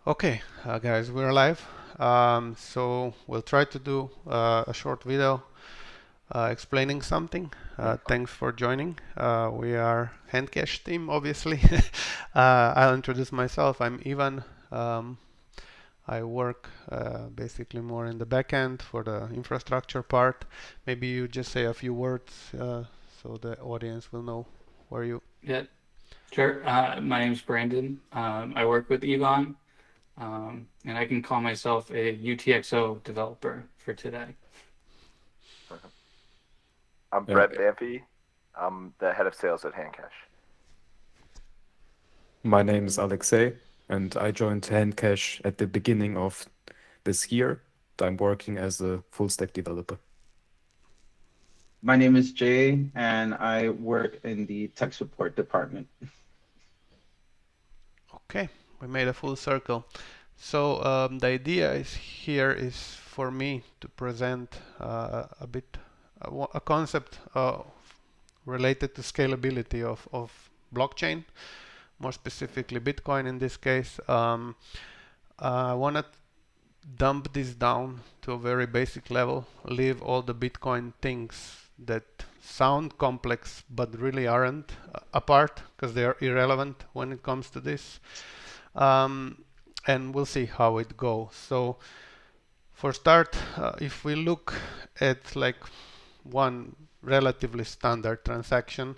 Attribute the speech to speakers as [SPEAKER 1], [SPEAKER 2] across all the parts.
[SPEAKER 1] Okay, guys, we're live. So we'll try to do a short video explaining something. Thanks for joining. We are Handcash team, obviously. I'll introduce myself. I'm Ivan. I work basically more in the back end for the infrastructure part. Maybe you just say a few words so the audience will know where you.
[SPEAKER 2] Yeah, sure. My name's Brandon. I work with Yvonne, and I can call myself a UTXO developer for today.
[SPEAKER 3] I'm
[SPEAKER 4] Yeah,
[SPEAKER 3] Brett Dampy. I'm the head of sales at Handcash.
[SPEAKER 4] my name is Alexei, and I joined Handcash at the beginning of this year. I'm working as a full stack developer.
[SPEAKER 5] My name is Jay, and I work in the tech support department.
[SPEAKER 1] Okay, we made a full circle. So the idea is here is for me to present a bit a concept related to scalability of blockchain, more specifically Bitcoin in this case. I want to dump this down to a very basic level, leave all the Bitcoin things that sound complex but really aren't apart because they are irrelevant when it comes to this. Um, and we'll see how it goes. So for start, if we look at like one relatively standard transaction,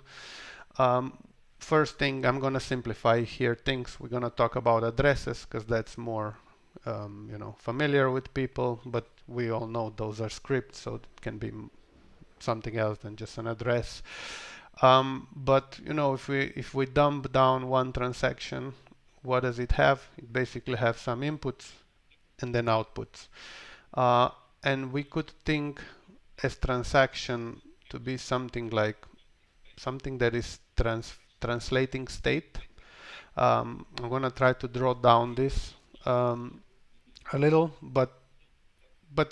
[SPEAKER 1] um, first thing I'm going to simplify here things. We're going to talk about addresses because that's more familiar with people, but we all know those are scripts, so it can be something else than just an address. But if we dump down one transaction, what does it have? It basically have some inputs and then outputs. Uh, and we could think as transaction to be something like something that is translating state. I'm going to try to draw down this a little, but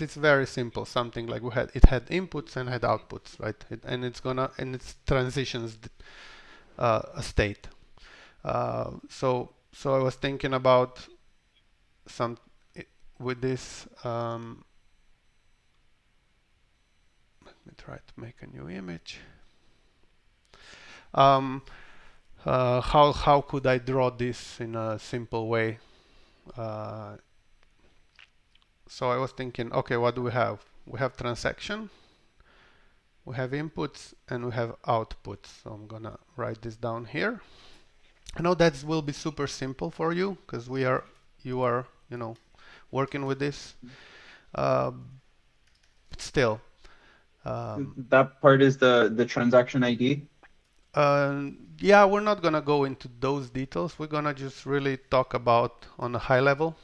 [SPEAKER 1] it's very simple. Something like it had inputs and had outputs, right? And it's transitions a state. So I was thinking about some with this. Let me try to make a new image. How could I draw this in a simple way? Uh, so I was thinking, okay, what do we have? We have transaction, we have inputs, and we have outputs. So I'm gonna write this down here. I know that will be super simple for you because you are, working with this. Uh, but still,
[SPEAKER 5] That part is the transaction ID.
[SPEAKER 1] yeah, we're not gonna go into those details. We're gonna just really talk about on a high level.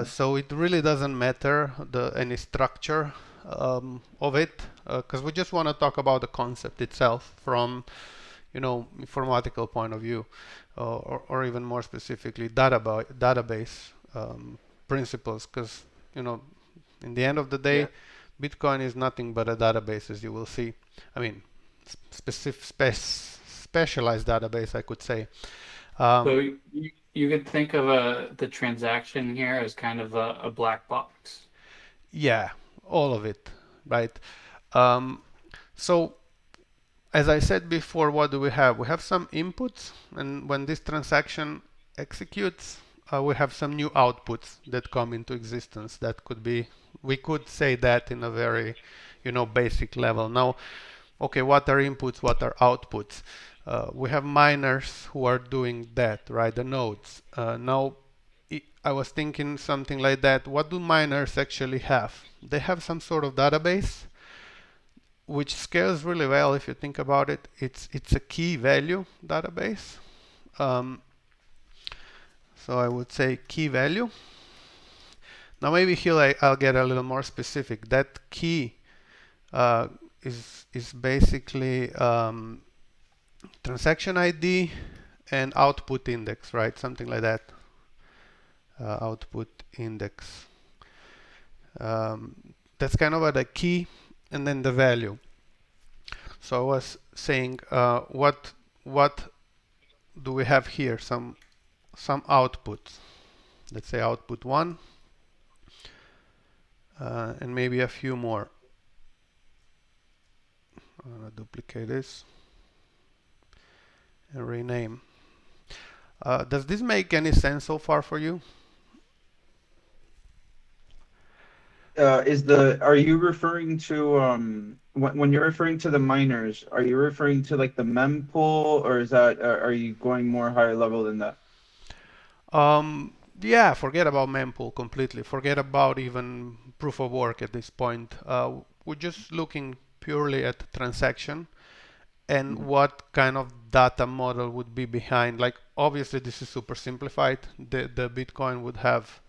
[SPEAKER 1] So it really doesn't matter any structure of it because we just want to talk about the concept itself from informatical point of view, or even more specifically database principles because in the end of the day,
[SPEAKER 5] Yeah.
[SPEAKER 1] Bitcoin is nothing but a database, as you will see. I mean, specialized database, I could say.
[SPEAKER 2] So
[SPEAKER 1] um,
[SPEAKER 2] you could think of the transaction here as kind of a black box.
[SPEAKER 1] yeah, all of it, right? um, so as I said before, what do we have? We have some inputs, and when this transaction executes, we have some new outputs that come into existence. That could be, we could say that in a very, basic level. Now, okay, what are inputs? What are outputs? We have miners who are doing that, right? The nodes. Now, I was thinking something like that. What do miners actually have? They have some sort of database which scales really well if you think about it. It's a key value database. Um, so I would say key value. Now maybe here I'll get a little more specific. That key uh, is basically transaction ID and output index, right? Something like that. Output index. That's kind of the key, and then the value. So I was saying, what do we have here? Some outputs. let's say output 1, and maybe a few more. I'm gonna duplicate this and rename. Does this make any sense so far for you?
[SPEAKER 5] Are you referring to when you're referring to the miners, are you referring to like the mempool, or is that are you going more higher level than that?
[SPEAKER 1] Yeah, forget about mempool completely. Forget about even proof of work at this point. We're just looking purely at transaction and what kind of data model would be behind. Like, obviously this is super simplified. The Bitcoin would have,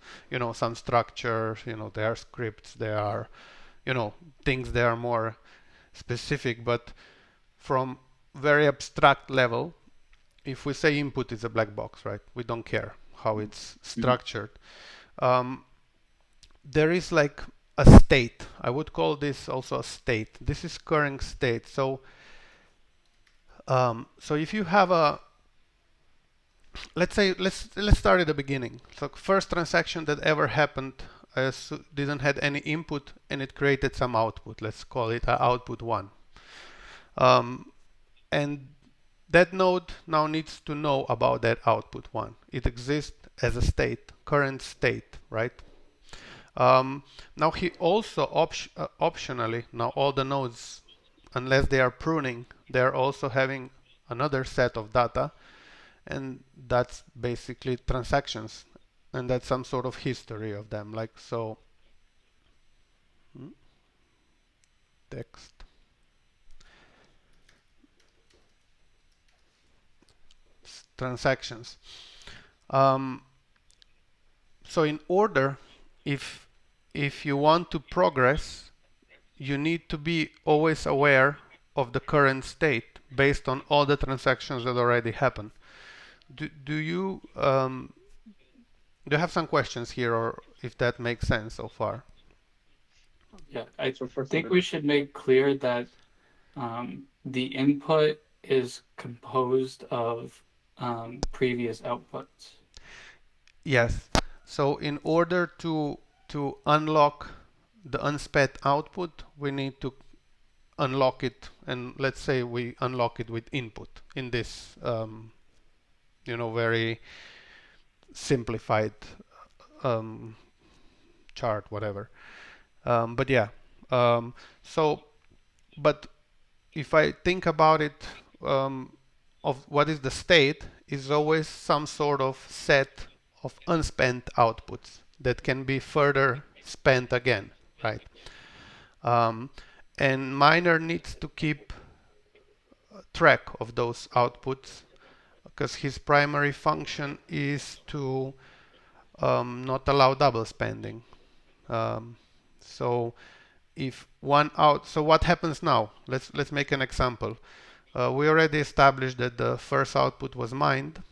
[SPEAKER 1] some structure, there are scripts, there are, things that are more specific, but from very abstract level, if we say input is a black box, right? We don't care how it's structured. There is like a state. I would call this also a state. This is current state. So if you have let's say let's start at the beginning. So first transaction that ever happened didn't have any input and it created some output. Let's call it output 1. And that node now needs to know about that output 1. It exists as a state, current state, right? Now he also optionally, now all the nodes, unless they are pruning, they're also having another set of data, and that's basically transactions, and that's some sort of history of them, like so. Text. Transactions. So in order, if you want to progress, you need to be always aware of the current state based on all the transactions that already happen. Do you have some questions here, or if that makes sense so far?
[SPEAKER 2] Yeah, I think we should make clear that the input is composed of previous outputs.
[SPEAKER 1] Yes. So in order to unlock the unspent output, we need to unlock it, and let's say we unlock it with input in this very simplified chart, whatever. But yeah, but if I think about it, of what is the state is always some sort of set of unspent outputs that can be further spent again, right? And miner needs to keep track of those outputs because his primary function is to not allow double spending. So if so what happens now? Let's make an example. We already established that the first output was mined,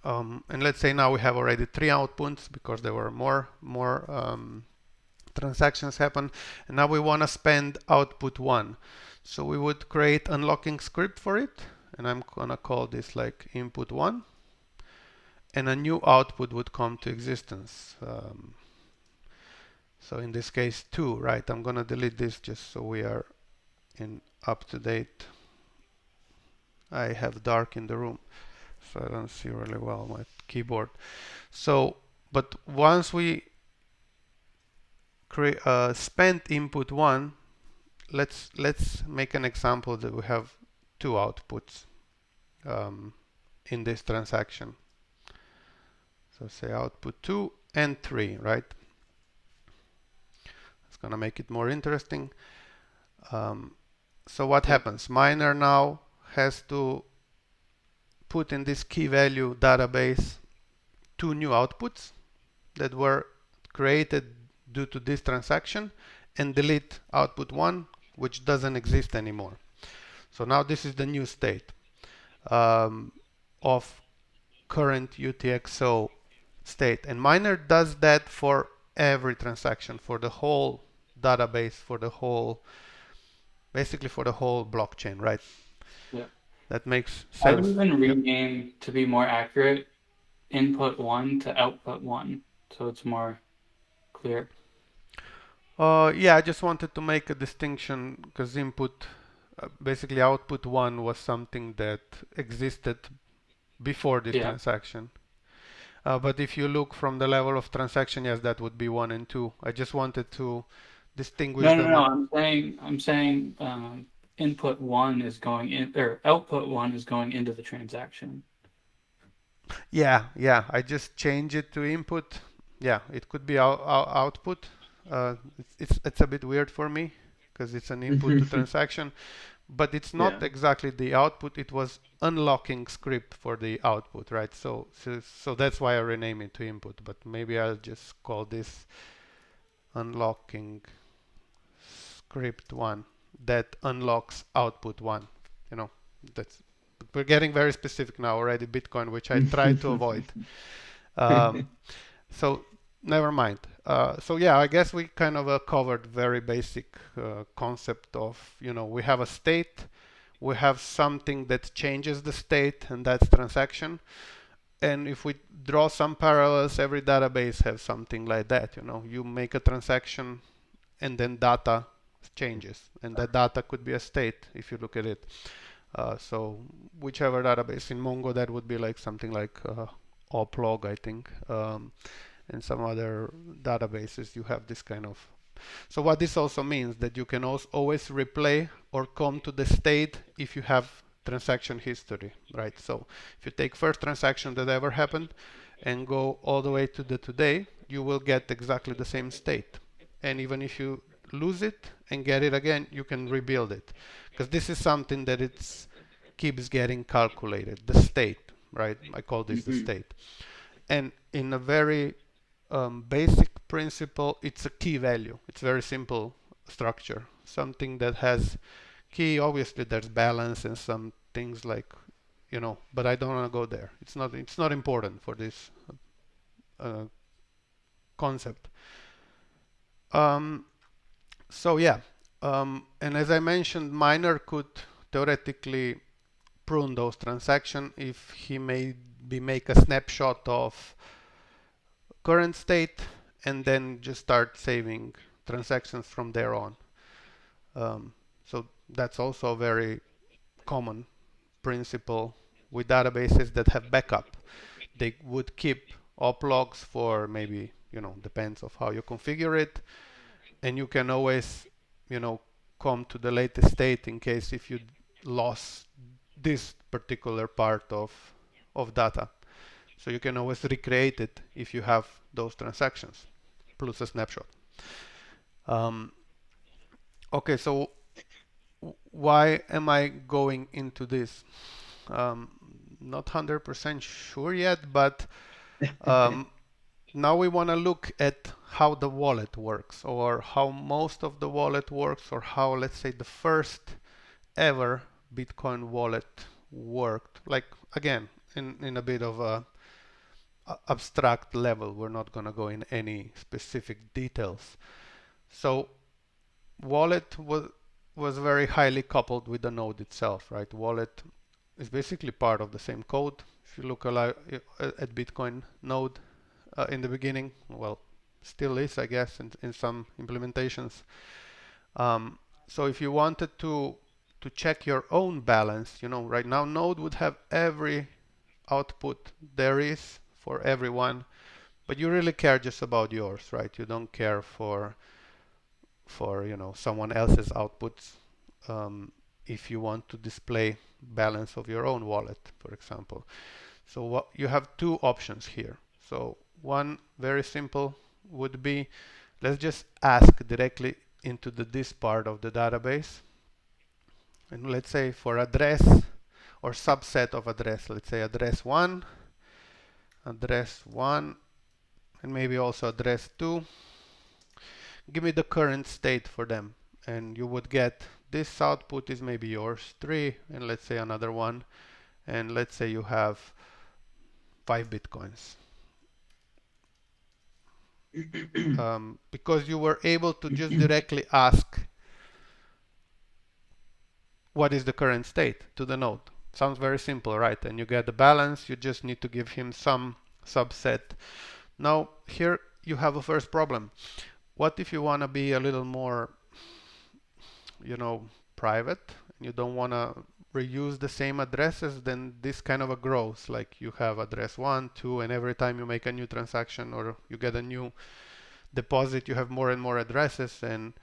[SPEAKER 1] and let's say now we have already 3 outputs because there were more transactions happen, and now we want to spend output 1. So we would create unlocking script for it, and I'm gonna call this like input 1, and a new output would come to existence. So in this case 2, right? I'm gonna delete this just so we are in up to date. I have dark in the room, so I don't see really well my keyboard. So, but once we create spent input 1, let's make an example that we have 2 outputs in this transaction. So say output 2 and 3, right? It's gonna make it more interesting. So what happens? Miner now has to put in this key value database 2 new outputs that were created due to this transaction, and delete output 1, which doesn't exist anymore. So now this is the new state of current UTXO state, and miner does that for every transaction, for the whole database, for the whole, basically for the whole blockchain, right?
[SPEAKER 2] Yeah.
[SPEAKER 1] That makes
[SPEAKER 2] I would
[SPEAKER 1] sense.
[SPEAKER 2] even rename, to be more accurate, input 1 to output 1, so it's more clear.
[SPEAKER 1] Yeah, I just wanted to make a distinction because basically output 1 was something that existed before this
[SPEAKER 2] Yeah.
[SPEAKER 1] transaction. But if you look from the level of transaction, yes, that would be 1 and 2. I just wanted to distinguish them.
[SPEAKER 2] No. I'm saying input 1 is going in, or output 1 is going into the transaction.
[SPEAKER 1] Yeah, I just change it to input. Yeah, it could be output. It's a bit weird for me because it's an input to transaction, but it's not
[SPEAKER 5] Yeah.
[SPEAKER 1] exactly the output. It was unlocking script for the output, right? So that's why I rename it to input. But maybe I'll just call this unlocking script 1 that unlocks output 1. You know, that's we're getting very specific now already. Bitcoin, which I try to avoid. Um, so never mind. So yeah, I guess we kind of covered very basic concept of, we have a state, we have something that changes the state, and that's transaction. And if we draw some parallels, every database has something like that. You make a transaction, and then data changes, and that data could be a state if you look at it. So whichever database in Mongo, that would be like something like oplog, I think. And some other databases you have this kind of. So what this also means that you can always replay or come to the state if you have transaction history, right? So if you take first transaction that ever happened and go all the way to the today, you will get exactly the same state. And even if you lose it and get it again, you can rebuild it, because this is something that it's keeps getting calculated, the state, right? I call this the state. And in a very basic principle, it's a key value. It's very simple structure. Something that has key, obviously there's balance and some things like, but I don't want to go there. It's not important for this uh, concept. So yeah, and as I mentioned, miner could theoretically prune those transactions if he maybe make a snapshot of current state and then just start saving transactions from there on. So that's also a very common principle with databases that have backup. They would keep op logs for maybe, depends of how you configure it, and you can always, come to the latest state in case if you lost this particular part of data. So you can always recreate it if you have those transactions plus a snapshot. Okay, so why am I going into this? Not 100% sure yet, but now we want to look at how the wallet works, or how most of the wallet works, or how, let's say, the first ever Bitcoin wallet worked. Like, again, in a bit of a abstract level. We're not going to go in any specific details. So wallet was very highly coupled with the node itself, right? Wallet is basically part of the same code. If you look at Bitcoin node in the beginning, well, still is, I guess, in some implementations. So if you wanted to check your own balance, right now node would have every output there is for everyone, but you really care just about yours, right? You don't care for someone else's outputs. If you want to display balance of your own wallet, for example. So you have two options here. So one very simple would be, let's just ask directly into this part of the database, and let's say for address or subset of address, let's say address 1, and maybe also address 2. Give me the current state for them, and you would get this output is maybe yours 3, and let's say another one, and let's say you have 5 bitcoins. Because you were able to just directly ask what is the current state to the node. Sounds very simple, right? And you get the balance. You just need to give him some subset. Now here you have a first problem. What if you want to be a little more, private, and you don't want to reuse the same addresses? Then this kind of a grows, like you have address 1, 2, and every time you make a new transaction or you get a new deposit, you have more and more addresses, and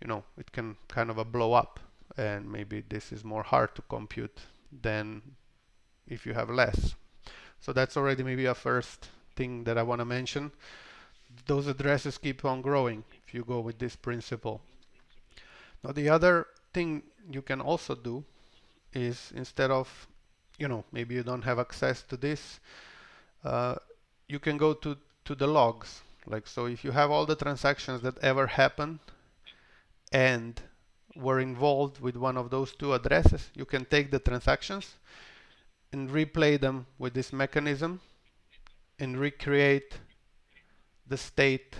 [SPEAKER 1] it can kind of a blow up, and maybe this is more hard to compute than if you have less. So that's already maybe a first thing that I want to mention. Those addresses keep on growing if you go with this principle. Now the other thing you can also do is, instead of, maybe you don't have access to this, you can go to the logs. Like, so if you have all the transactions that ever happened and were involved with one of those two addresses, you can take the transactions and replay them with this mechanism and recreate the state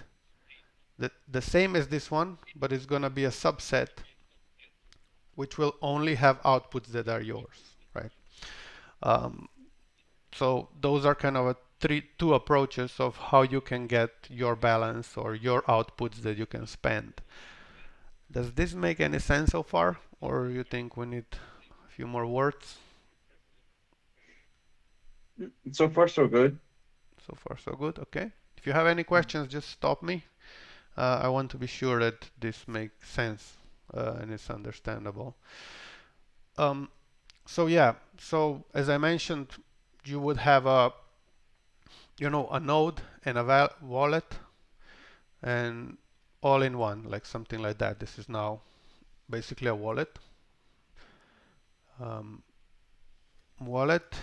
[SPEAKER 1] the same as this one, but it's going to be a subset which will only have outputs that are yours, right? So those are kind of two approaches of how you can get your balance or your outputs that you can spend. Does this make any sense so far, or you think we need a few more words?
[SPEAKER 5] So far, so good.
[SPEAKER 1] So far, so good. Okay. If you have any questions, just stop me. I want to be sure that this makes sense and it's understandable. So yeah, so as I mentioned, you would have a node and a wallet, and all in one, like something like that. This is now basically a wallet. Wallet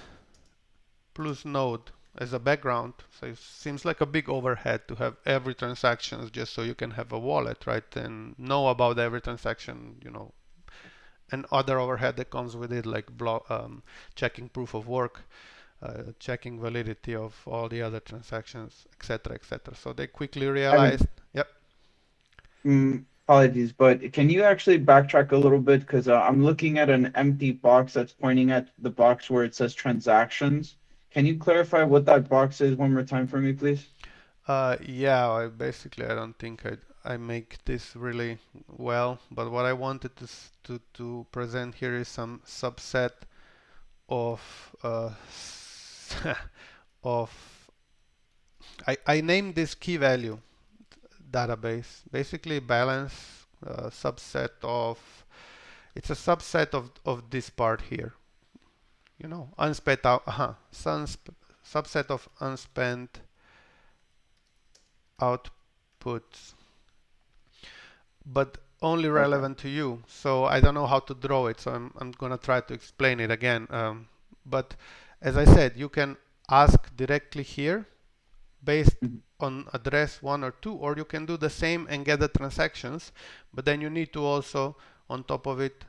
[SPEAKER 1] plus node as a background. So it seems like a big overhead to have every transaction just so you can have a wallet, right? And know about every transaction, and other overhead that comes with it, like checking proof of work, checking validity of all the other transactions, etc., etc. So they quickly realized, yep.
[SPEAKER 5] Apologies, but can you actually backtrack a little bit? Because I'm looking at an empty box that's pointing at the box where it says transactions. Can you clarify what that box is one more time for me, please?
[SPEAKER 1] Yeah, I don't think I make this really well, but what I wanted to present here is some subset of of I named this key value database, basically balance subset of, it's a subset of this part here, unspent out, subset of unspent outputs, but only relevant to you. So I don't know how to draw it, so I'm gonna try to explain it again. But as I said, you can ask directly here based on address 1 or 2, or you can do the same and get the transactions, but then you need to also, on top of it,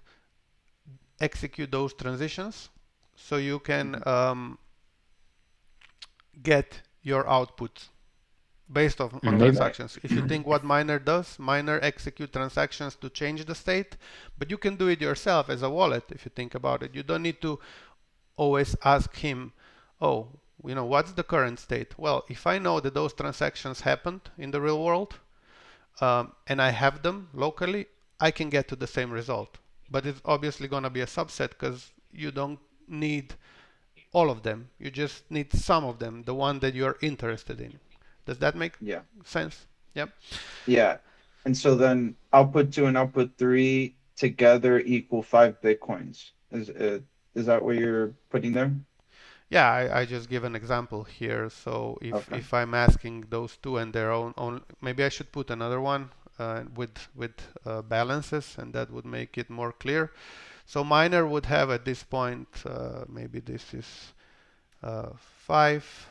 [SPEAKER 1] execute those transitions so you can get your outputs based on transactions. If you think what miner does, miner execute transactions to change the state, but you can do it yourself as a wallet if you think about it. You don't need to always ask him, oh, what's the current state? Well, if I know that those transactions happened in the real world and I have them locally, I can get to the same result. But it's obviously going to be a subset because you don't need all of them. You just need some of them, the one that you're interested in. Does that make sense? Yep.
[SPEAKER 5] Yeah. And so then output 2 and output 3 together equal 5 Bitcoins. Is that what you're putting there?
[SPEAKER 1] Yeah, I just give an example here. So if I'm asking those two and their own, maybe I should put another one with balances, and that would make it more clear. So miner would have at this point, maybe this is 5,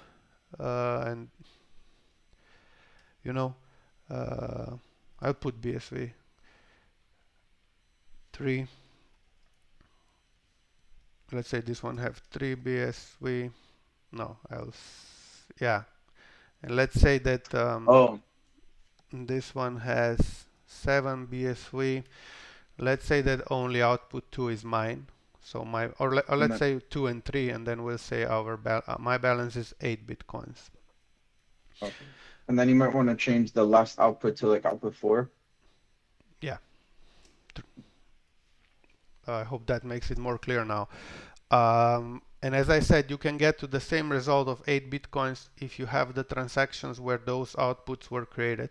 [SPEAKER 1] and I'll put BSV 3. Let's say this one have 3 BSV. No, yeah. And let's say that this one has 7 BSV. Let's say that only output 2 is mine. So let's say 2 and 3, and then we'll say my balance is 8 Bitcoins.
[SPEAKER 5] Okay. And then you might want to change the last output to like output 4.
[SPEAKER 1] Yeah. I hope that makes it more clear now. And as I said, you can get to the same result of 8 bitcoins if you have the transactions where those outputs were created,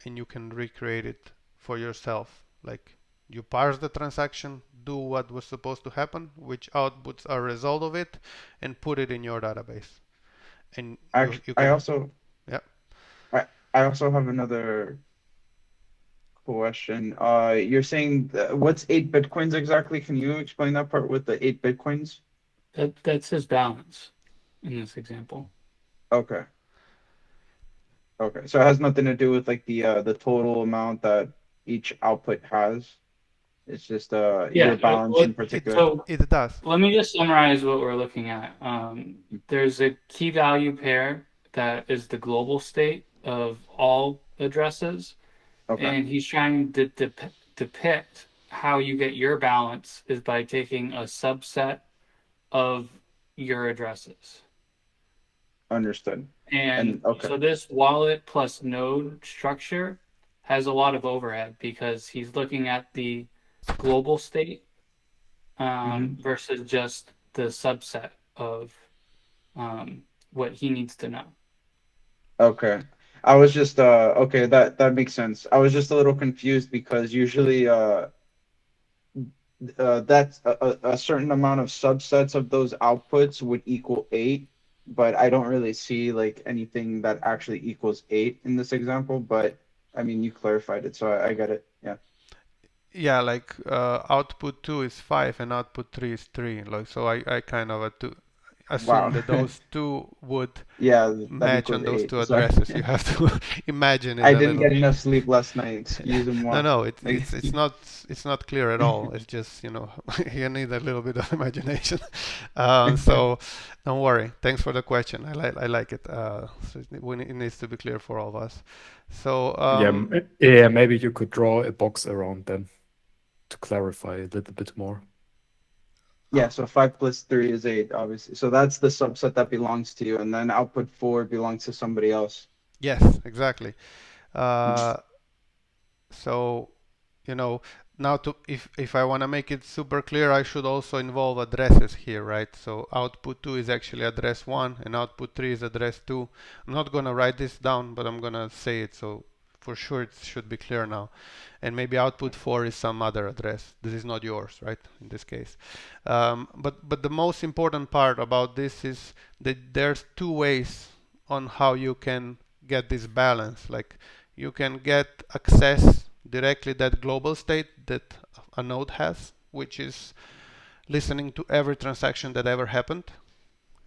[SPEAKER 1] and you can recreate it for yourself. Like you parse the transaction, do what was supposed to happen, which outputs are a result of it, and put it in your database. And
[SPEAKER 5] Actually,
[SPEAKER 1] you
[SPEAKER 5] I
[SPEAKER 1] can,
[SPEAKER 5] also
[SPEAKER 1] yeah.
[SPEAKER 5] I also have another question. You're saying what's 8 bitcoins exactly? Can you explain that part with the 8 bitcoins?
[SPEAKER 2] That's his balance in this example.
[SPEAKER 5] Okay. Okay. So it has nothing to do with like the total amount that each output has. It's just
[SPEAKER 2] Yeah.
[SPEAKER 5] your balance in particular.
[SPEAKER 2] So
[SPEAKER 1] It does.
[SPEAKER 2] let me just summarize what we're looking at. There's a key value pair that is the global state of all addresses,
[SPEAKER 5] Okay.
[SPEAKER 2] and he's trying to depict how you get your balance is by taking a subset of your addresses.
[SPEAKER 5] Understood.
[SPEAKER 2] And
[SPEAKER 5] And okay.
[SPEAKER 2] so this wallet plus node structure has a lot of overhead because he's looking at the global state versus just the subset of what he needs to know.
[SPEAKER 5] Okay. I was just okay, that makes sense. I was just a little confused because usually that's a certain amount of subsets of those outputs would equal 8, but I don't really see like anything that actually equals 8 in this example, but I mean you clarified it, so I get it. Yeah.
[SPEAKER 1] Yeah, like output 2 is 5 and output 3 is 3. Like so I kind of assume
[SPEAKER 5] Wow.
[SPEAKER 1] that those two would
[SPEAKER 5] Yeah, that
[SPEAKER 1] match
[SPEAKER 5] equals
[SPEAKER 1] on those
[SPEAKER 5] 8.
[SPEAKER 1] two
[SPEAKER 5] Sorry.
[SPEAKER 1] addresses. You have to imagine it
[SPEAKER 5] I
[SPEAKER 1] a
[SPEAKER 5] didn't
[SPEAKER 1] little.
[SPEAKER 5] get enough sleep last night. Excuse
[SPEAKER 1] No,
[SPEAKER 5] moi.
[SPEAKER 1] no,
[SPEAKER 5] Like,
[SPEAKER 1] it's not clear at all. It's just, you need a little bit of imagination. So don't worry. Thanks for the question. I like it. So it needs to be clear for all of us. So
[SPEAKER 4] Yeah, yeah, maybe you could draw a box around them to clarify a little bit more.
[SPEAKER 5] yeah, so 5 plus 3 is 8, obviously. So that's the subset that belongs to you, and then output 4 belongs to somebody else.
[SPEAKER 1] yes, exactly. Uh, So, you know, now if I want to make it super clear, I should also involve addresses here, right? So output 2 is actually address 1 and output 3 is address 2. I'm not going to write this down, but I'm going to say it so for sure it should be clear now. And maybe output 4 is some other address. This is not yours, right? In this case. But the most important part about this is that there's two ways on how you can get this balance. Like you can get access directly that global state that a node has, which is listening to every transaction that ever happened,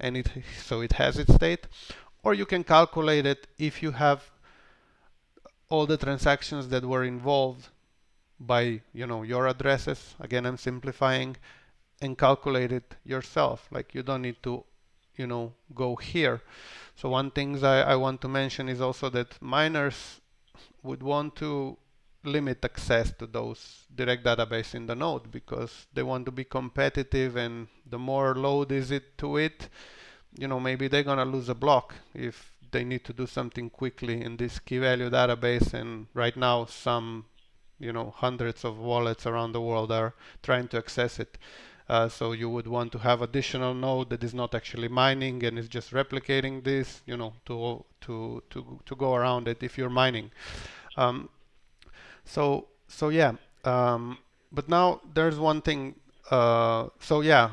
[SPEAKER 1] and so it has its state. Or you can calculate it if you have all the transactions that were involved by your addresses. Again, I'm simplifying, and calculate it yourself. Like you don't need to go here. So one thing I want to mention is also that miners would want to limit access to those direct database in the node because they want to be competitive, and the more load is it to it, maybe they're gonna lose a block if they need to do something quickly in this key value database. And right now some hundreds of wallets around the world are trying to access it. So you would want to have additional node that is not actually mining and is just replicating this, to go around it if you're mining. Um, so yeah, but now there's one thing. So yeah,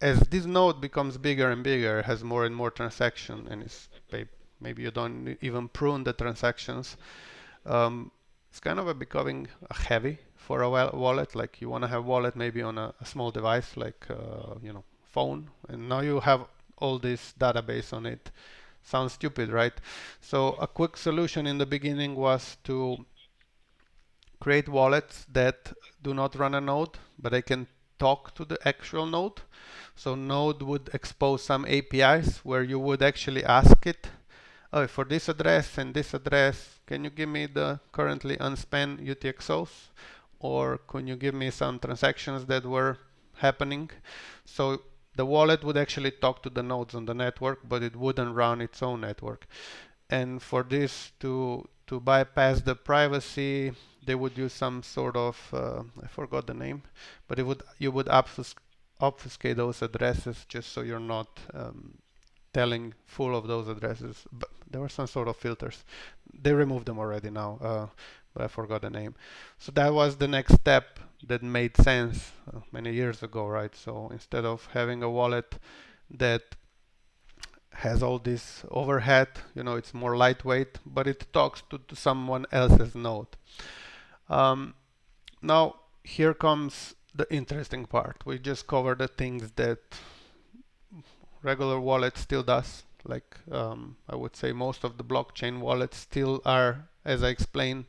[SPEAKER 1] as this node becomes bigger and bigger, it has more and more transaction, and maybe you don't even prune the transactions. It's kind of becoming heavy for a wallet. Like you want to have wallet maybe on a small device like phone, and now you have all this database on it. Sounds stupid, right? So a quick solution in the beginning was to create wallets that do not run a node, but they can talk to the actual node. So node would expose some APIs where you would actually ask it, oh, for this address and this address, can you give me the currently unspent UTXOs? Or can you give me some transactions that were happening? So the wallet would actually talk to the nodes on the network, but it wouldn't run its own network. and for this to bypass the privacy, they would use some sort of I forgot the name, but you would obfuscate those addresses just so you're not telling full of those addresses. But there were some sort of filters. They removed them already now, but I forgot the name. So that was the next step that made sense many years ago, right? So instead of having a wallet that has all this overhead, it's more lightweight, but it talks to someone else's node. Now here comes the interesting part. We just covered the things that regular wallet still does. Like I would say most of the blockchain wallets still are, as I explained,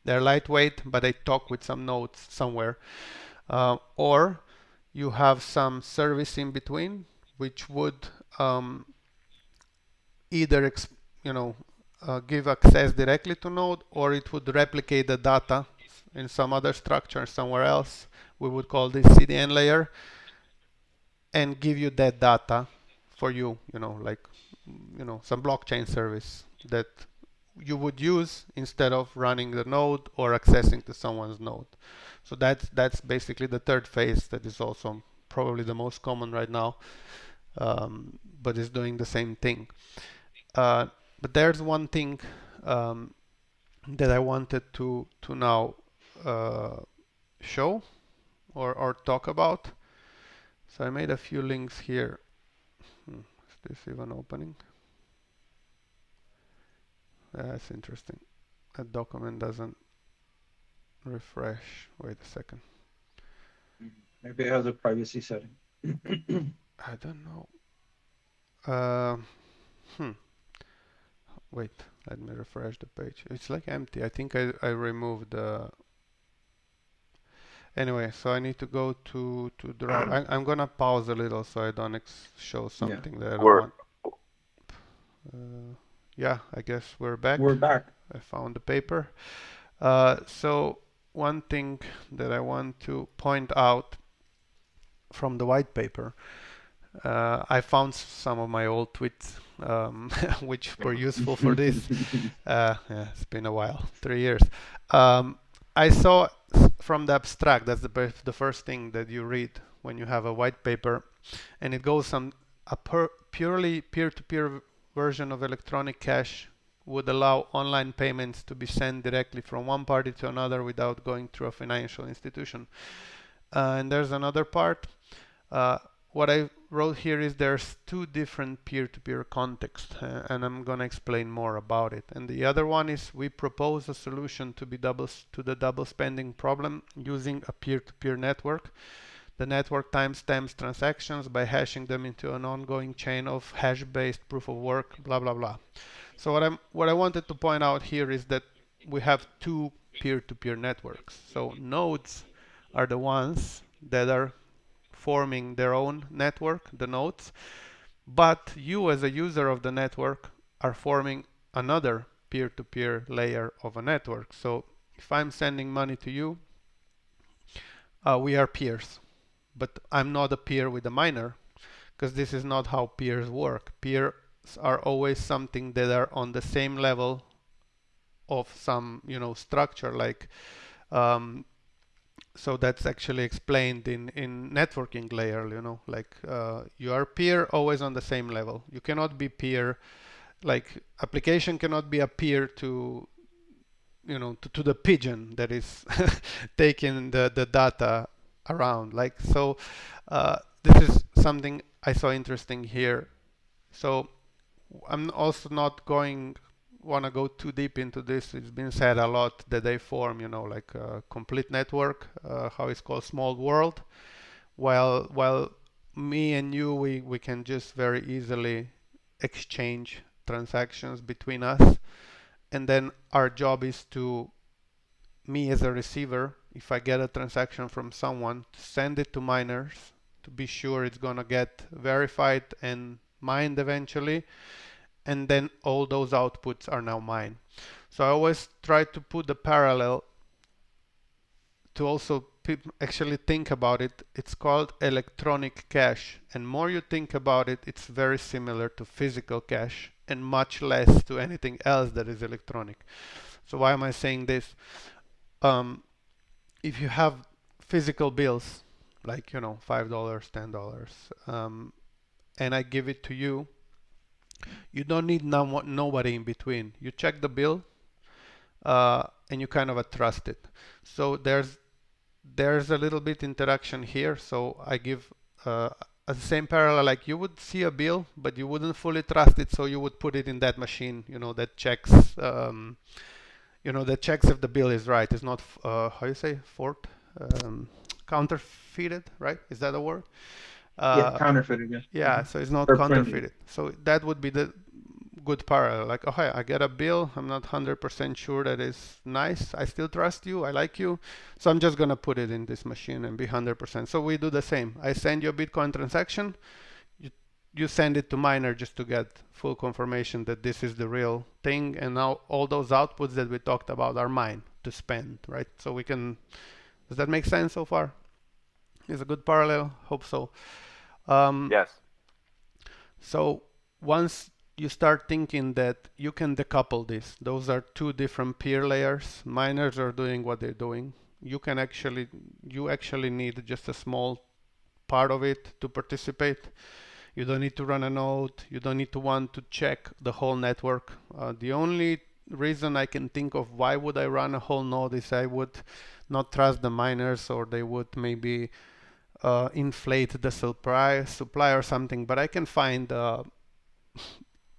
[SPEAKER 1] they're lightweight, but they talk with some nodes somewhere. Or you have some service in between, which would either give access directly to node, or it would replicate the data in some other structure somewhere else. We would call this CDN layer, and give you that data for you, like some blockchain service that you would use instead of running the node or accessing to someone's node. So that's basically the third phase that is also probably the most common right now, but is doing the same thing. But there's one thing that I wanted to now show or talk about. So I made a few links here. Is this even opening? That's interesting. That document doesn't refresh. Wait a second.
[SPEAKER 5] Maybe it has a privacy setting.
[SPEAKER 1] I don't know. Wait, let me refresh the page. It's like empty. I think I removed the. Anyway, so I need to go to drive. I'm gonna pause a little so I don't show something that I don't want. Yeah, I guess we're back.
[SPEAKER 5] We're back.
[SPEAKER 1] I found the paper. So one thing that I want to point out from the white paper, I found some of my old tweets, which were useful for this. Yeah, it's been a while, 3 years. I saw from the abstract, that's the first thing that you read when you have a white paper, and it goes on a purely peer-to-peer version of electronic cash would allow online payments to be sent directly from one party to another without going through a financial institution. And there's another part. What I wrote here is there's two different peer-to-peer contexts, and I'm going to explain more about it. And the other one is we propose a solution to the double spending problem using a peer-to-peer network. The network timestamps transactions by hashing them into an ongoing chain of hash-based proof of work, blah blah blah. So what I wanted to point out here is that we have two peer-to-peer networks. So nodes are the ones that are forming their own network, the nodes, but you as a user of the network are forming another peer-to-peer layer of a network. So if I'm sending money to you, we are peers, but I'm not a peer with a miner, because this is not how peers work. Peers are always something that are on the same level of some structure, like so that's actually explained in networking layer, like you are peer always on the same level. You cannot be peer, like application cannot be a peer to to the pigeon that is taking the data around. Like so this is something I saw interesting here. So I'm also not want to go too deep into this. It's been said a lot that they form, like a complete network, how it's called small world, while me and you, we can just very easily exchange transactions between us, and then our job is to, me as a receiver, if I get a transaction from someone, to send it to miners to be sure it's gonna get verified and mined eventually, and then all those outputs are now mine. So I always try to put the parallel to also actually think about it. It's called electronic cash, and more you think about it, it's very similar to physical cash, and much less to anything else that is electronic. So why am I saying this? If you have physical bills, like $5, $10, and I give it to you, you don't need nobody in between. You check the bill, and you kind of trust it. So there's a little bit interaction here. So I give a same parallel, like you would see a bill, but you wouldn't fully trust it, so you would put it in that machine, that checks, that checks if the bill is right. It's not how you say um, counterfeited, right? Is that a word?
[SPEAKER 5] Yeah, counterfeited. Yeah.
[SPEAKER 1] Yeah, so it's not
[SPEAKER 5] Or printed.
[SPEAKER 1] counterfeited. So that would be the good parallel. Like, okay, I get a bill. I'm not 100% sure that it's nice. I still trust you. I like you. So I'm just going to put it in this machine and be 100%. So we do the same. I send you a Bitcoin transaction. You send it to miner just to get full confirmation that this is the real thing. And now all those outputs that we talked about are mine to spend, right? So we can, does that make sense so far? Is a good parallel? Hope so.
[SPEAKER 3] Yes.
[SPEAKER 1] So once you start thinking that you can decouple this, those are two different peer layers. Miners are doing what they're doing. You actually need just a small part of it to participate. You don't need to run a node. You don't need to want to check the whole network. The only reason I can think of why would I run a whole node is I would not trust the miners, or they would maybe inflate the supply or something. But I can find a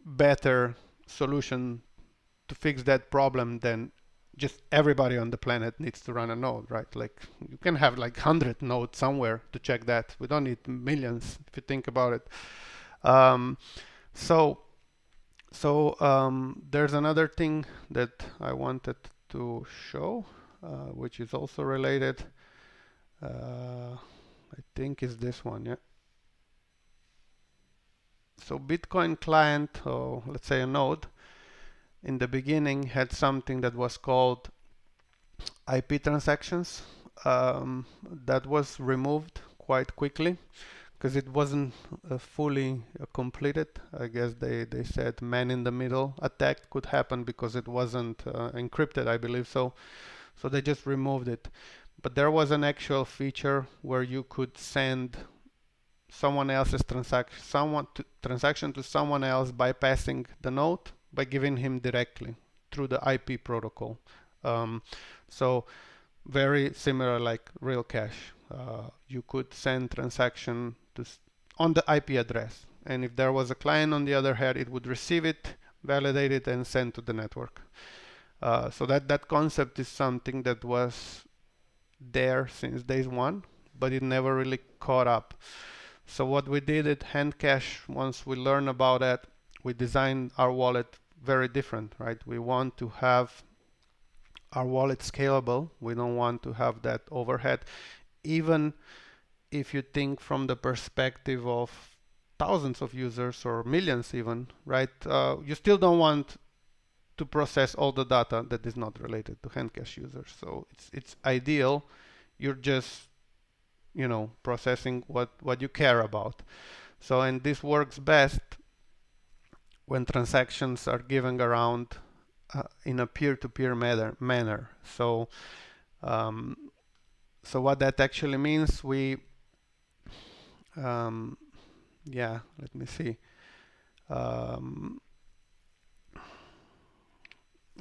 [SPEAKER 1] better solution to fix that problem than just everybody on the planet needs to run a node, right? Like you can have like 100 nodes somewhere to check that. We don't need millions if you think about it. So there's another thing that I wanted to show, which is also related. I think is this one, yeah. So Bitcoin client, or let's say a node, in the beginning had something that was called IP transactions. That was removed quite quickly because it wasn't fully completed. I guess they said man in the middle attack could happen because it wasn't encrypted, I believe so. So they just removed it. But there was an actual feature where you could send someone else's transaction to someone else bypassing the node by giving him directly through the IP protocol. So very similar like real cash. You could send transaction on the IP address, and if there was a client on the other hand, it would receive it, validate it, and send to the network. So that concept is something that was there since day one, but it never really caught up. So what we did at Handcash, once we learned about that, we designed our wallet very different, right? We want to have our wallet scalable. We don't want to have that overhead. Even if you think from the perspective of thousands of users or millions even, right? You still don't want to process all the data that is not related to Handcash users. So it's ideal. You're just processing what you care about. So, and this works best when transactions are given around in a peer-to-peer manner. So, so what that actually means, yeah, let me see.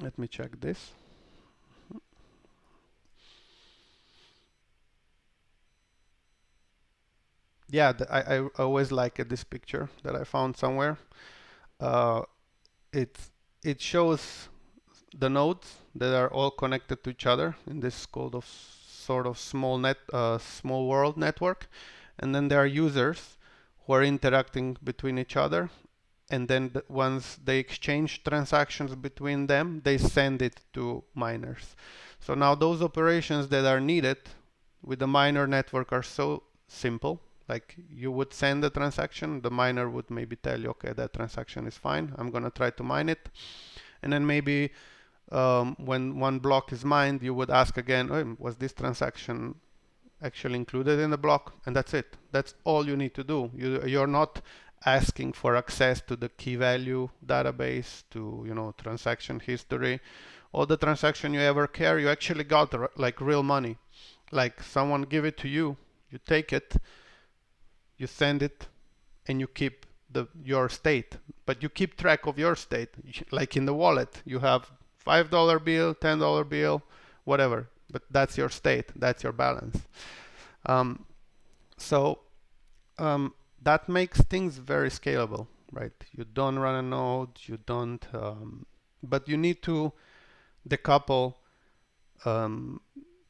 [SPEAKER 1] Let me check this. Yeah, I always like this picture that I found somewhere. It shows the nodes that are all connected to each other in this sort of small world network, and then there are users who are interacting between each other, and then once they exchange transactions between them, they send it to miners. So now those operations that are needed with the miner network are so simple. Like you would send a transaction, the miner would maybe tell you, okay, that transaction is fine, I'm gonna try to mine it. And then maybe when one block is mined, you would ask again, oh, was this transaction actually included in the block? And that's it. That's all you need to do. You're not asking for access to the key value database, to transaction history, all the transaction you ever care, you actually got like real money. Like someone give it to you, you take it, you send it, and you keep your state. But you keep track of your state, like in the wallet. You have $5 bill, $10 bill, whatever. But that's your state. That's your balance. Um, so that makes things very scalable, right? You don't run a node. You don't. But you need to decouple.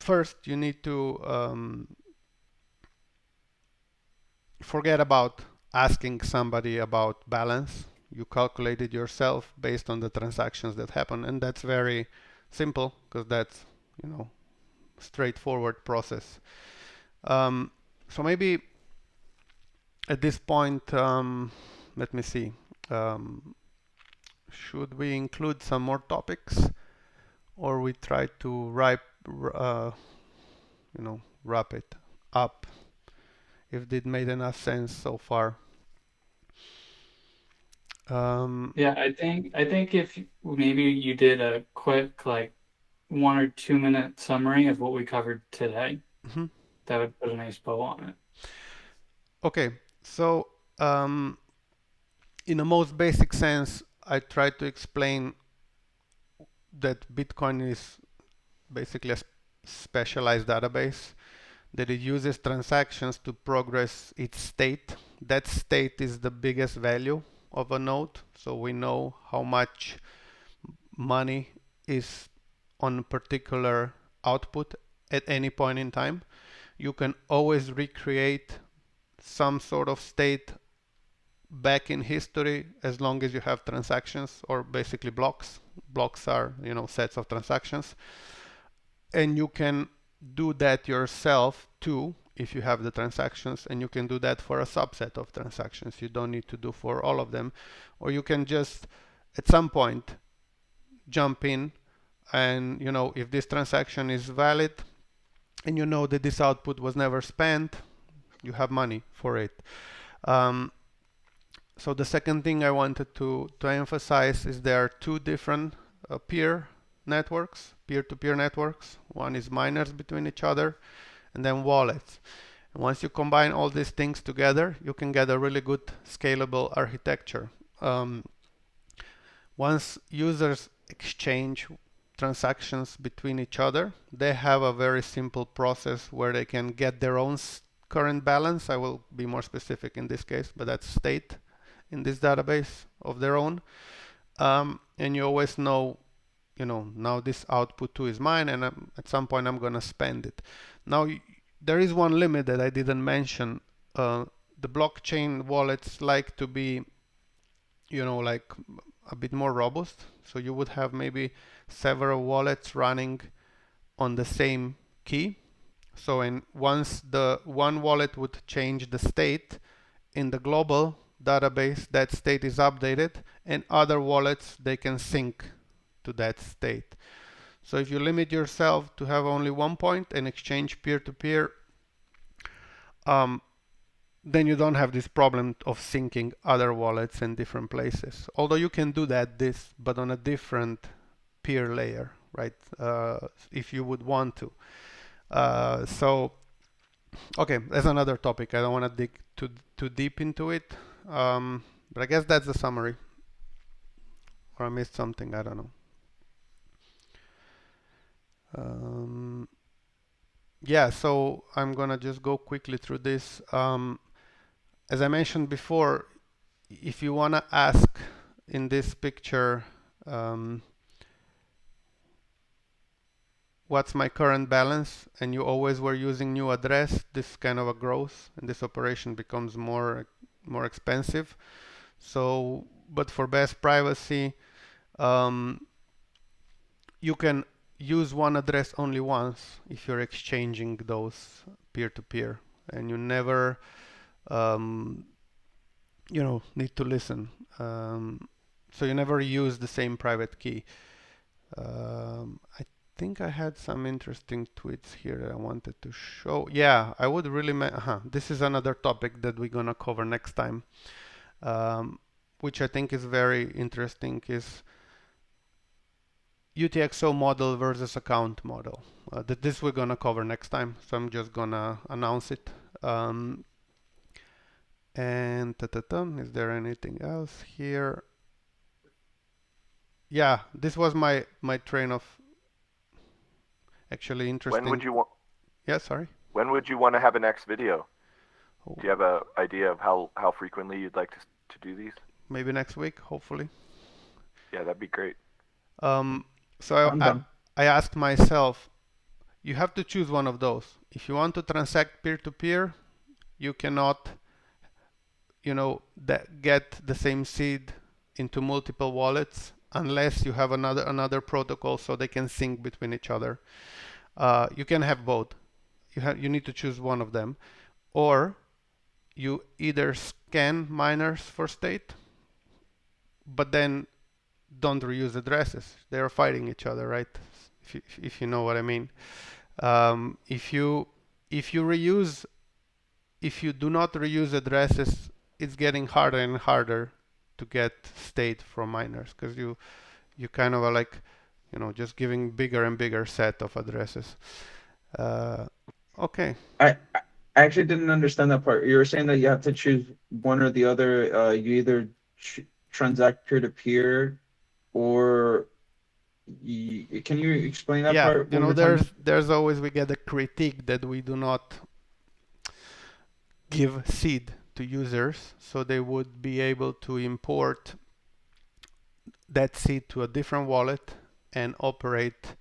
[SPEAKER 1] First, you need to forget about asking somebody about balance. You calculate it yourself based on the transactions that happen, and that's very simple because that's straightforward process. So maybe at this point, let me see. Should we include some more topics, or we try to wrap it up? If it made enough sense so far.
[SPEAKER 2] Yeah, I think if maybe you did a quick like 1 or 2 minute summary of what we covered today, that would put a nice bow on it.
[SPEAKER 1] Okay, so in the most basic sense, I tried to explain that Bitcoin is basically a specialized database, that it uses transactions to progress its state. That state is the biggest value of a node, so we know how much money is on a particular output at any point in time. You can always recreate some sort of state back in history as long as you have transactions, or basically blocks. Blocks are sets of transactions, and you can do that yourself too if you have the transactions, and you can do that for a subset of transactions. You don't need to do for all of them, or you can just at some point jump in and if this transaction is valid and that this output was never spent, you have money for it. So the second thing I wanted to emphasize is there are two different peer-to-peer networks. One is miners between each other, and then wallets. And once you combine all these things together, you can get a really good scalable architecture. Once users exchange transactions between each other, they have a very simple process where they can get their own current balance. I will be more specific in this case, but that's state in this database of their own. And you always know, now this output 2 is mine, and at some point I'm going to spend it. Now, there is one limit that I didn't mention. The blockchain wallets like to be, like a bit more robust. So you would have maybe several wallets running on the same key. So once the one wallet would change the state in the global database, that state is updated, and other wallets, they can sync to that state. So if you limit yourself to have only one point and exchange peer-to-peer, then you don't have this problem of syncing other wallets in different places. Although you can do that, but on a different peer layer, right? If you would want to. So, okay, that's another topic. I don't want to dig too deep into it. But I guess that's the summary. Or I missed something, I don't know. Yeah, so I'm gonna just go quickly through this. As I mentioned before, if you wanna ask in this picture, what's my current balance, and you always were using new address, this kind of a growth, and this operation becomes more expensive. So, but for best privacy, you can use one address only once if you're exchanging those peer-to-peer, and you never need to listen. So you never use the same private key. I think I had some interesting tweets here that I wanted to show. Yeah, I would really this is another topic that we're gonna cover next time. which I think is very interesting, is UTXO model versus account model. This we're gonna cover next time, so I'm just gonna announce it. And is there anything else here? Yeah, this was my train of actually interesting.
[SPEAKER 3] When would you want?
[SPEAKER 1] Yeah, sorry.
[SPEAKER 3] When would you want to have a next video?
[SPEAKER 1] Oh,
[SPEAKER 3] Do you have an idea of how frequently you'd like to do these?
[SPEAKER 1] maybe next week, hopefully.
[SPEAKER 3] Yeah, that'd be great.
[SPEAKER 1] So
[SPEAKER 5] I'm done.
[SPEAKER 1] I asked myself, you have to choose one of those. If you want to transact peer-to-peer, you cannot, get the same seed into multiple wallets unless you have another protocol so they can sync between each other. You can have both. You need to choose one of them, or you either scan miners for state, but then don't reuse addresses. They are fighting each other, right? If you know what I mean. If you do not reuse addresses, it's getting harder and harder to get state from miners, because you kind of are like, just giving bigger and bigger set of addresses. Okay.
[SPEAKER 5] I actually didn't understand that part. You were saying that you have to choose one or the other. You either transact peer-to-peer, or can you explain that
[SPEAKER 1] Yeah,
[SPEAKER 5] part one more time?
[SPEAKER 1] there's always, we get a critique that we do not give seed to users, so they would be able to import that seed to a different wallet and operate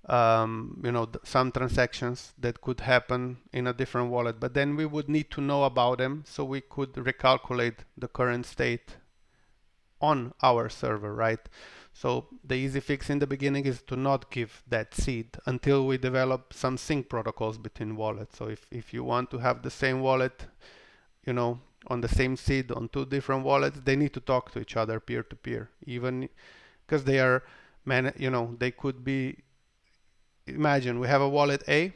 [SPEAKER 1] some transactions that could happen in a different wallet, but then we would need to know about them so we could recalculate the current state on our server, right? So the easy fix in the beginning is to not give that seed until we develop some sync protocols between wallets. So if you want to have the same wallet, on the same seed on two different wallets, they need to talk to each other peer to peer, even because they are, they could be. Imagine we have a wallet A,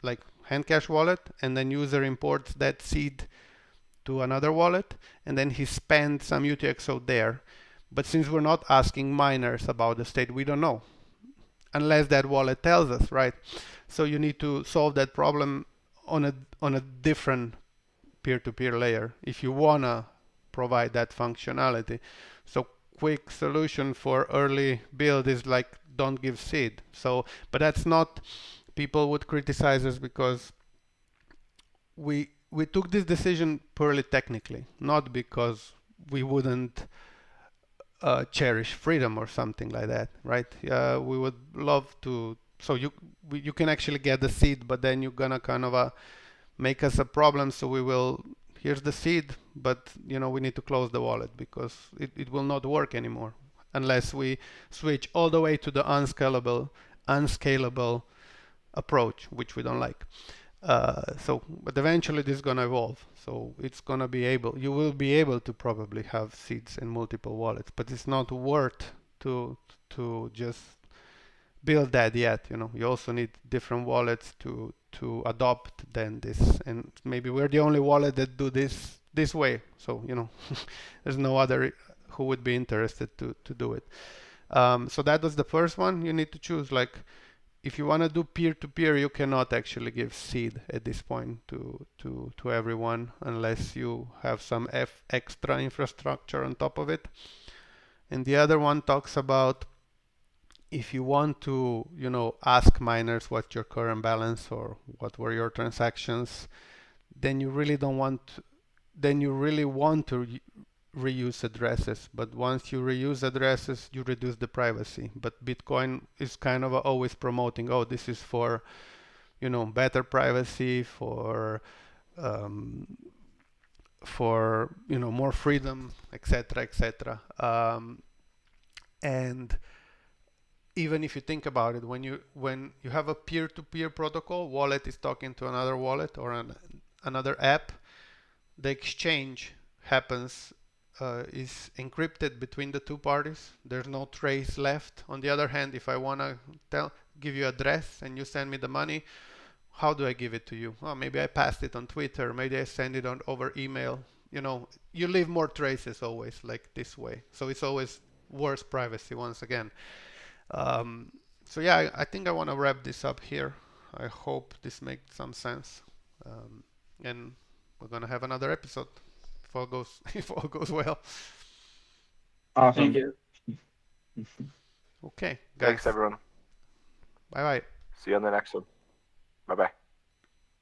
[SPEAKER 1] like Handcash wallet, and then user imports that seed to another wallet, and then he spends some UTXO there. But since we're not asking miners about the state, we don't know unless that wallet tells us, right? So you need to solve that problem on a different peer-to-peer layer if you wanna provide that functionality. So quick solution for early build is like, don't give seed. So, but that's not, people would criticize us because we took this decision purely technically, not because we wouldn't cherish freedom or something like that, right? We would love to. So you can actually get the seed, but then you're gonna kind of make us a problem. So we will. Here's the seed, but we need to close the wallet because it will not work anymore unless we switch all the way to the unscalable approach, which we don't like. But eventually this is gonna evolve. So it's gonna be you will be able to probably have seeds in multiple wallets, but it's not worth to just build that yet. You also need different wallets to adopt then this, and maybe we're the only wallet that do this way. So there's no other who would be interested to do it. So that was the first one. You need to choose, like, if you want to do peer-to-peer, you cannot actually give seed at this point to everyone unless you have some extra infrastructure on top of it. And the other one talks about if you want to, ask miners what's your current balance or what were your transactions, then you really want to reuse addresses. But once you reuse addresses, you reduce the privacy. But Bitcoin is kind of always promoting, oh, this is for, better privacy, for more freedom, etc., etc. And even if you think about it, when you have a peer-to-peer protocol, wallet is talking to another wallet or another app, the exchange happens, is encrypted between the two parties. There's no trace left. On the other hand, if I want to give you address and you send me the money, how do I give it to you? Well, maybe I passed it on Twitter, maybe I send it over email. you leave more traces always like this way. So it's always worse privacy once again. So yeah, I think I want to wrap this up here. I hope this makes some sense. And we're gonna have another episode if all goes if all goes well.
[SPEAKER 5] Awesome.
[SPEAKER 2] Thank you.
[SPEAKER 1] Okay, guys.
[SPEAKER 3] Thanks, everyone.
[SPEAKER 1] Bye bye.
[SPEAKER 3] See you on the next one. Bye bye.